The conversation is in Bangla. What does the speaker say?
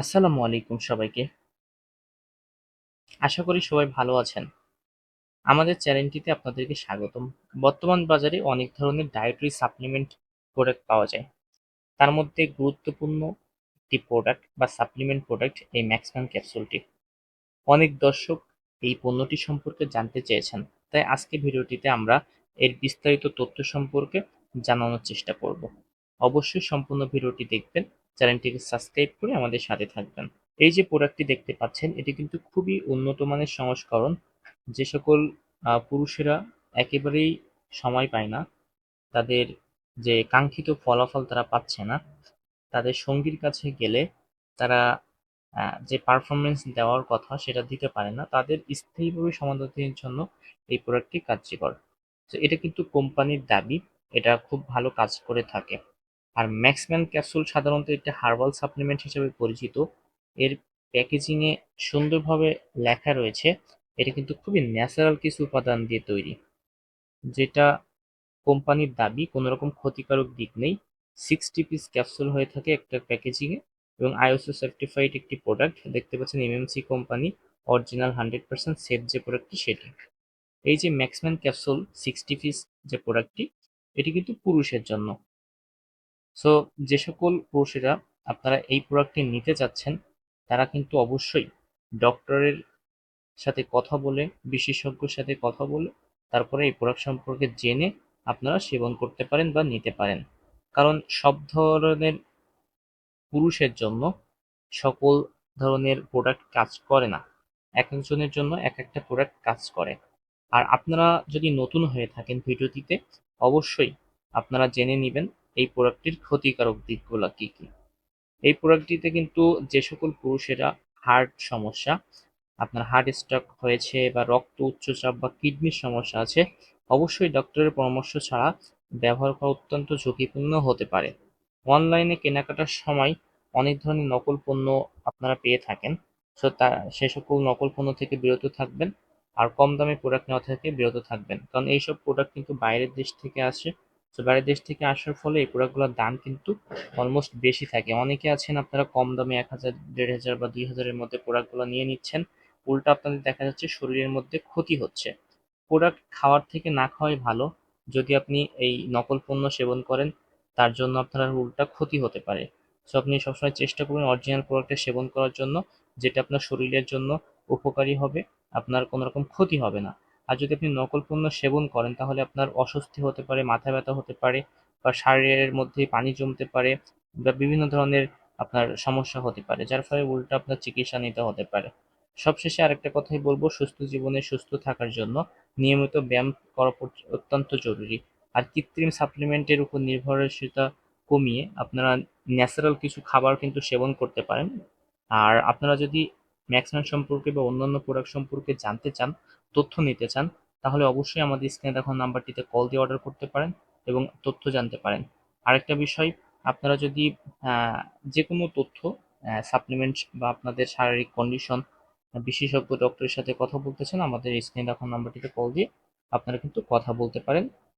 আসসালামু আলাইকুম সবাইকে। আশা করি সবাই ভালো আছেন। আমাদের চ্যানেলটিতে আপনাদেরকে স্বাগতম। বর্তমান বাজারে অনেক ধরনের ডায়েটারি সাপ্লিমেন্ট প্রোডাক্ট পাওয়া যায়। তার মধ্যে গুরুত্বপূর্ণ একটি প্রোডাক্ট বা সাপ্লিমেন্ট প্রোডাক্ট এই ম্যাক্সম্যান ক্যাপসুলটি। অনেক দর্শক এই পণ্যটি সম্পর্কে জানতে চেয়েছেন। তাই আজকে ভিডিওটিতে আমরা এর বিস্তারিত তথ্য সম্পর্কে জানানোর চেষ্টা করব। অবশ্যই সম্পূর্ণ ভিডিওটি দেখবেন, চ্যানেলটিকে সাবস্ক্রাইব করে আমাদের সাথে থাকবেন। এই যে প্রোডাক্টটি দেখতে পাচ্ছেন এটি কিন্তু খুবই উন্নত মানের সংস্করণ। যে সকল পুরুষেরা একেবারেই সময় পায় না, তাদের যে কাঙ্ক্ষিত ফলাফল তারা পাচ্ছে না, তাদের সঙ্গীর কাছে গেলে তারা যে পারফরমেন্স দেওয়ার কথা সেটা দিতে পারে না, তাদের স্থায়ীভাবে সমাধানের জন্য এই প্রোডাক্টটি কার্যকর। তো এটা কিন্তু কোম্পানির দাবি, এটা খুব ভালো কাজ করে থাকে। আর ম্যাক্সম্যান ক্যাপসুল সাধারণত একটা হার্বাল সাপ্লিমেন্ট হিসেবে পরিচিত। এর প্যাকেজিংয়ে সুন্দরভাবে লেখা রয়েছে এটা কিন্তু খুবই ন্যাচারাল কিছু উপাদান দিয়ে তৈরি, যেটা কোম্পানির দাবি কোনো রকম ক্ষতিকারক দিক নেই। 60 পিস ক্যাপসুল হয়ে থাকে একটা প্যাকেজিংয়ে এবং আইএসও সার্টিফাইড একটি প্রোডাক্ট। দেখতে পাচ্ছেন এমএমসি কোম্পানি, অরিজিনাল 100% সেফ যে প্রোডাক্টটি সেটি। এই যে ম্যাক্সম্যান ক্যাপসুল 60 পিস যে প্রোডাক্টটি, এটি কিন্তু পুরুষের জন্য। সো যে সকল পুরুষেরা আপনারা এই প্রোডাক্টটি নিতে চাচ্ছেন, তারা কিন্তু অবশ্যই ডক্টরের সাথে কথা বলে, বিশেষজ্ঞর সাথে কথা বলে তারপরে এই প্রোডাক্ট সম্পর্কে জেনে আপনারা সেবন করতে পারেন বা নিতে পারেন। কারণ সব ধরনের পুরুষের জন্য সকল ধরনের প্রোডাক্ট কাজ করে না। এক একজনের জন্য এক একটা প্রোডাক্ট কাজ করে। আর আপনারা যদি নতুন হয়ে থাকেন ভিডিওটিতে, অবশ্যই আপনারা জেনে নেবেন এই প্রোডাক্টটির ক্ষতিকারক দিকগুলো কি কি। এই প্রোডাক্টটিতে কিন্তু যে সকল পুরুষেরা হার্ট সমস্যা, আপনার হার্ট স্ট্রোক হয়েছে বা রক্ত উচ্চচাপ বা কিডনির সমস্যা আছে, অবশ্যই ডক্টরের পরামর্শ ছাড়া ব্যবহার করা অত্যন্ত ঝুঁকিপূর্ণ হতে পারে। অনলাইনে কেনাকাটার সময় অনেক ধরনের নকল পণ্য আপনারা পেয়ে থাকেন। সো সে সকল নকল পণ্য থেকে বিরত থাকবেন। আর কম দামে প্রোডাক্ট নেওয়া থেকে বিরত থাকবেন, কারণ এইসব প্রোডাক্ট কিন্তু বাইরের দেশ থেকে আসে। তো বাইরের দেশ থেকে আসার ফলে এই প্রোডাক্টগুলোর দাম কিন্তু অলমোস্ট বেশি থাকে। অনেকে আছেন আপনারা কম দামে ১,০০০, ১,৫০০ বা ২,০০০-এর মধ্যে প্রোডাক্টগুলো নিয়ে নিচ্ছেন, উল্টা আপনাদের দেখা যাচ্ছে শরীরের মধ্যে ক্ষতি হচ্ছে। প্রোডাক্ট খাওয়ার থেকে না খাওয়াই ভালো। যদি আপনি এই নকল পণ্য সেবন করেন, তার জন্য আপনার উল্টা ক্ষতি হতে পারে। সো আপনি সবসময় চেষ্টা করবেন অরিজিনাল প্রোডাক্টটা সেবন করার জন্য, যেটা আপনার শরীরের জন্য উপকারী হবে, আপনার কোনো রকম ক্ষতি হবে না। আর যদি আপনি নকল পণ্য সেবন করেন তাহলে আপনার অস্বস্তি হতে পারে, মাথা ব্যথা হতে পারে, বা শরীরের মধ্যে পানি জমতে পারে, বা বিভিন্ন ধরনের আপনার সমস্যা হতে পারে, যার ফলে উল্টা আপনার চিকিৎসা নিতে হতে পারে। সবশেষে আরেকটা কথাই বলবো, সুস্থ জীবনে সুস্থ থাকার জন্য নিয়মিত ব্যায়াম করা অত্যন্ত জরুরি। আর কৃত্রিম সাপ্লিমেন্টের উপর নির্ভরশীলতা কমিয়ে আপনারা ন্যাচারাল কিছু খাবার কিন্তু সেবন করতে পারেন। আর আপনারা যদি ম্যাক্সম্যান সম্পর্কে বা অন্যান্য প্রোডাক্ট সম্পর্কে জানতে চান, তথ্য নিতে চান, তাহলে অবশ্যই আমাদের স্ক্রিনে দেখানো নাম্বারটিতে কল দিয়ে অর্ডার করতে পারেন এবং তথ্য জানতে পারেন। আরেকটা বিষয়, আপনারা যদি যে কোনো তথ্য, সাপ্লিমেন্ট বা আপনাদের শারীরিক কন্ডিশন বিশেষজ্ঞ ডক্টরের সাথে কথা বলতে চান, আমাদের স্ক্রিনে দেখানো নাম্বারটিতে কল দিয়ে আপনারা কিন্তু কথা বলতে পারেন।